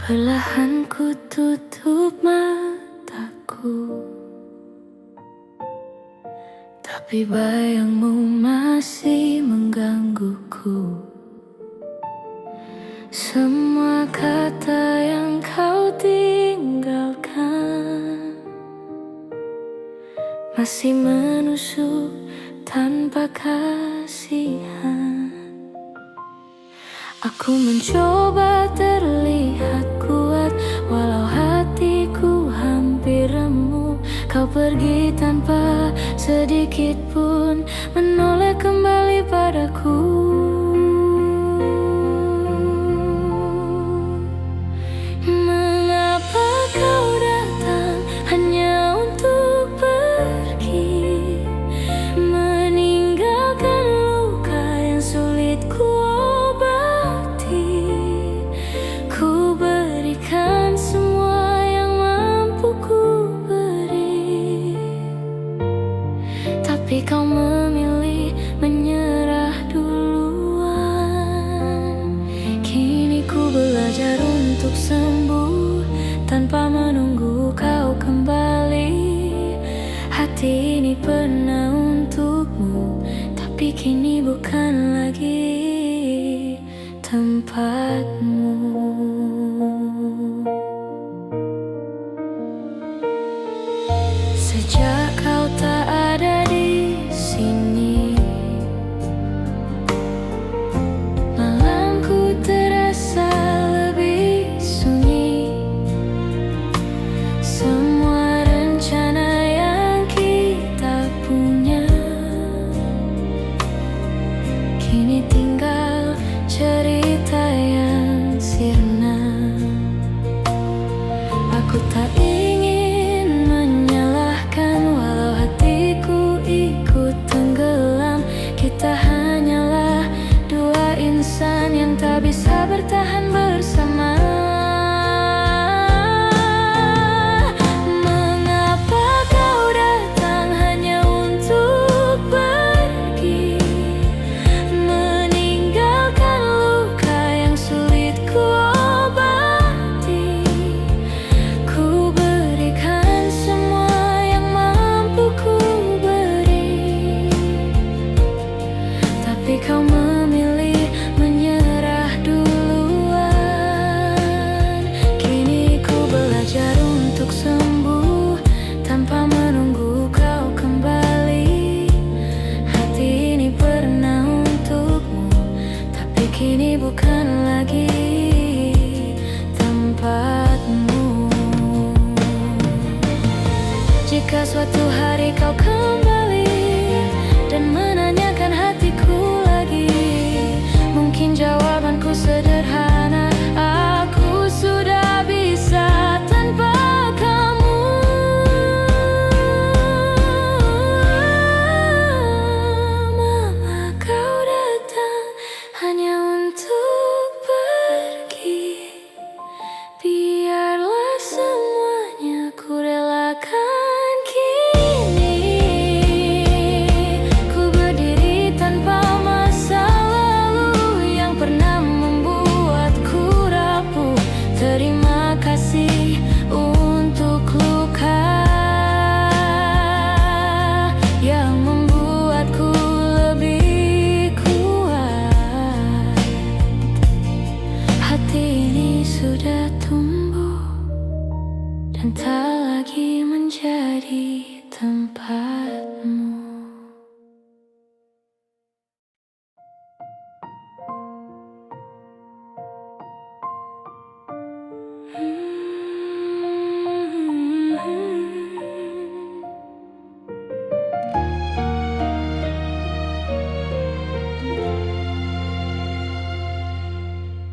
Perlahan ku tutup mataku, tapi bayangmu masih menggangguku. Semua kata yang kau tinggalkan masih menusuk tanpa kasihan. Aku mencoba terlihat kuat, walau hatiku hampir remuk. Kau pergi tanpa sedikit pun menoleh kembali padaku. Mengapa kau datang hanya untuk pergi, meninggalkan luka yang sulit ku obati. Ku berikan semua yang mampu ku beri, tapi kau memilih menyerah duluan. Kini ku belajar untuk sembuh tanpa menunggu kau kembali. Hati ini pernah untukmu, tapi kini bukan lagi tempatmu. Sejak kau tak ada di sini, malamku terasa lebih sunyi. Semua rencana yang kita punya kini tinggal cerita yang sirna. Aku tak ingin menyalahkan, walau hatiku ikut tenggelam. Kita hanyalah dua insan yang tak bisa bertahan bersama. Mengapa kau datang hanya untuk pergi, meninggalkan luka yang sulit ku obati. Ku berikan semua yang mampu ku beri, tapi kau memilih menyerah duluan. Kini ku belajar untuk sembuh tanpa menunggu kau kembali. Hati ini pernah untukmu, tapi kini bukan lagi tempatmu. Jika suatu hari kau kembali dan menanyakan hatiku lagi, mungkin jawabanku sederhana: aku sudah bisa tanpa kamu. Malah kau datang hanya untuk pergi. Biarlah semuanya ku relakan kini. Ku berdiri tanpa masa lalu yang pernah membuatku rapuh. Terima kasih untuk luka yang membuatku lebih kuat. Hati ini sudah tumbuh dan tak lagi menjadi tempatmu.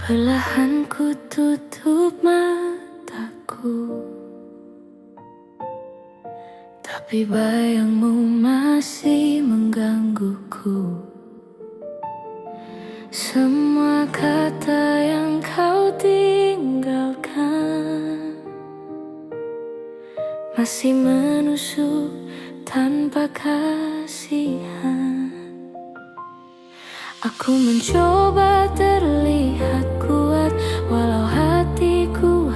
Perlahan ku tutup mataku, tapi bayangmu masih menggangguku. Semua kata yang kau tinggalkan masih menusuk tanpa kasihan. Aku mencoba terlihat kuat, walau hatiku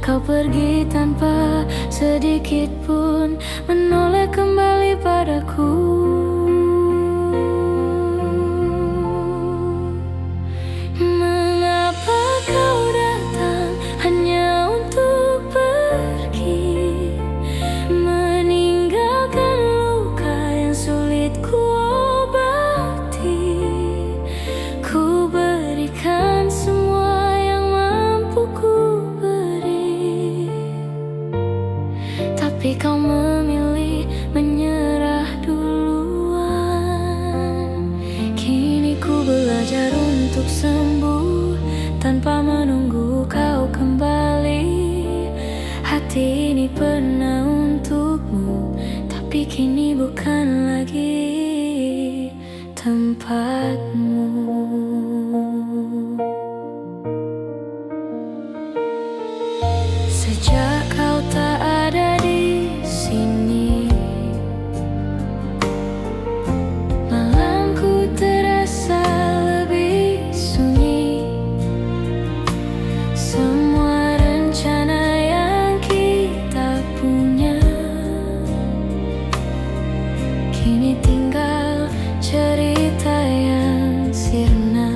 Kau pergi tanpa sedikit pun menoleh kembali padaku. Mengapa kau datang hanya untuk pergi, meninggalkan luka yang sulit ku obati? Ku berikan semua yang mampu ku beri, tapi kau memilih menyerah duluan. Kini ku belajar untuk sembuh tanpa menunggu kau kembali. Hati ini pernah untukmu, tapi kini bukan lagi tempatmu. Sejak kau tak ada di sini, malamku terasa lebih sunyi. Semua rencana yang kita punya kini tinggal cerita yang sirna.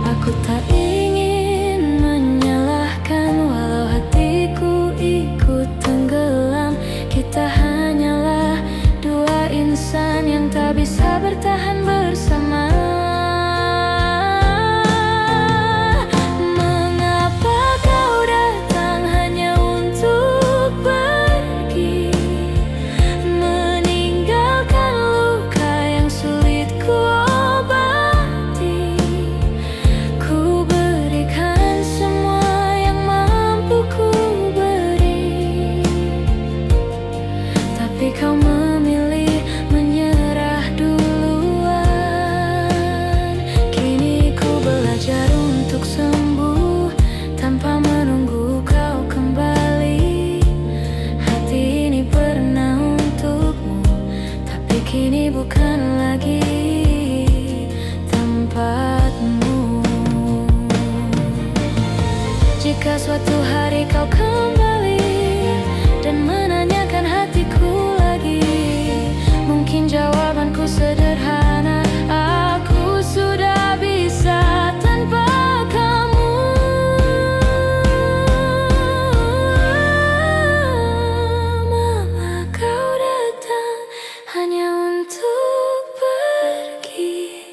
Aku tak ingin menyalahkan, walau hatiku ikut tenggelam. Kita hanyalah dua insan yang tak bisa bertahan bersama. Mengapa kau datang hanya untuk pergi, meninggalkan luka yang sulit ku obati? Ku berikan semua yang mampu ku beri, tapi kau memilih menyerah duluan. Kini ku belajar untuk sembuh tanpa menunggu kau kembali. Hati ini pernah untukmu, tapi kini bukan lagi tempatmu. Jika suatu hari kau kembali dan menanyakan hatiku lagi, mungkin jawabanku sederhana: aku sudah bisa tanpa kamu. Mama, kau datang hanya untuk pergi.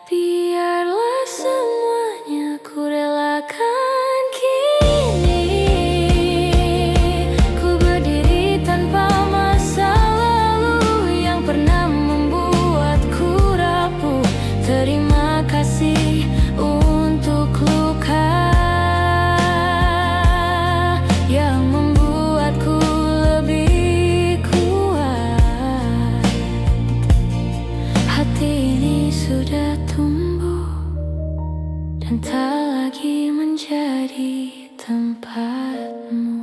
Biarlah semuanya ku relakan kini. Ku berdiri tanpa masa lalu yang pernah membuatku rapuh. Terima kasih untuk luka yang membuatku lebih kuat. Hati ini sudah tumbuh dan tak lagi menjadi tempatmu.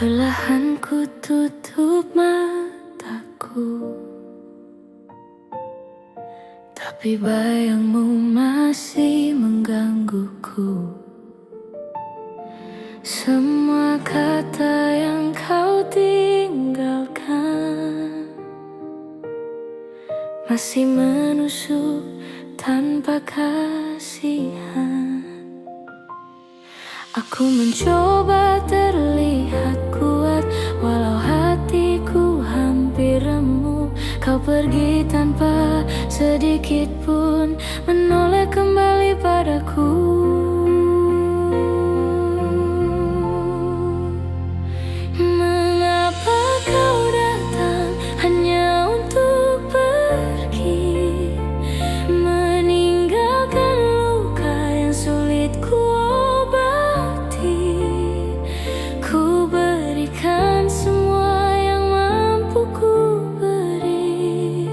Perlahan ku tutup mataku, tapi bayangmu masih menggangguku. Semua kata yang kau tinggalkan masih menusuk tanpa kasihan. Aku mencoba terlihat kuat, walau hatiku hampir remuk. Kau pergi tanpa sedikit pun menoleh kembali padaku. Mengapa kau datang hanya untuk pergi, meninggalkan luka yang sulit ku obati? Ku berikan semua yang mampu ku beri,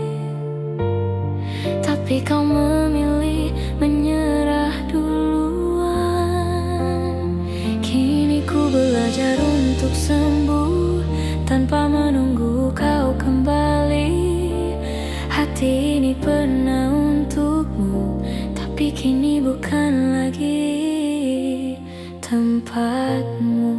tanpa menunggu kau kembali. Hati ini pernah untukmu, tapi kini bukan lagi tempatmu.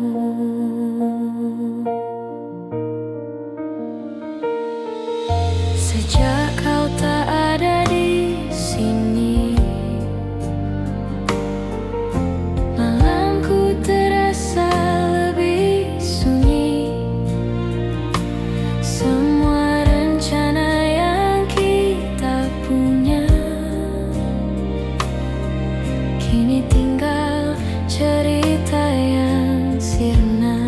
Sejak kau tak ada di sini, malamku terasa lebih sunyi. Semua rencana yang kita punya kini tinggal cerita yang sirna.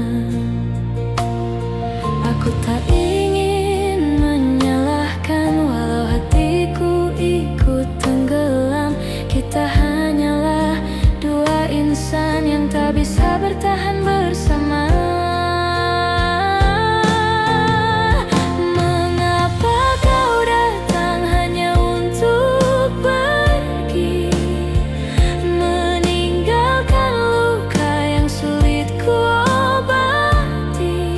Aku tak ingin menyalahkan, walau hatiku ikut tenggelam. Kita hanyalah dua insan yang tak bisa bertahan bersama. Mengapa kau datang hanya untuk pergi, meninggalkan luka yang sulit ku obati?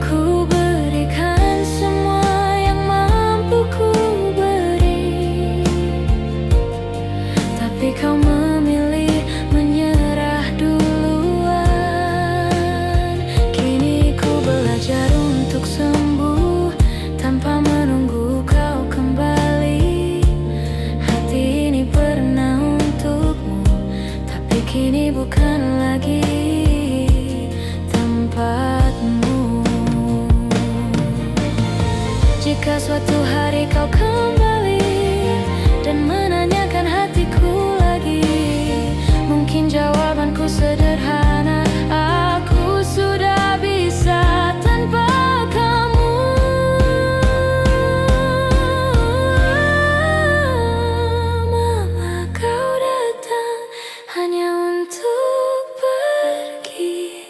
Ku berikan semua yang mampu ku beri, tapi kau memilih menyerah duluan. Kini ku belajar untuk sembuh tanpa menunggu kau kembali. Hati ini pernah untukmu, tapi kini bukan lagi tempatmu. Jika suatu hari kau kembali dan menanyakan hatiku lagi, mungkin jawabanku sederhana: aku sudah bisa tanpa kamu. Mama, kau datang hanya untuk pergi.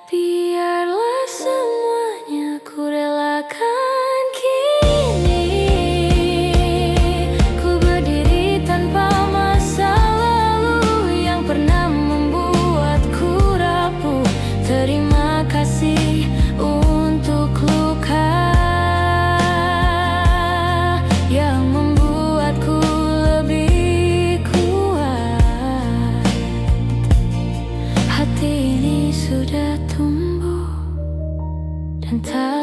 Biarlah semuanya ku relakan kini. Ku berdiri tanpa masa lalu yang pernah membuatku rapuh. Terima kasih untuk luka yang membuatku lebih kuat. Hati ini sudah tumbuh dan tak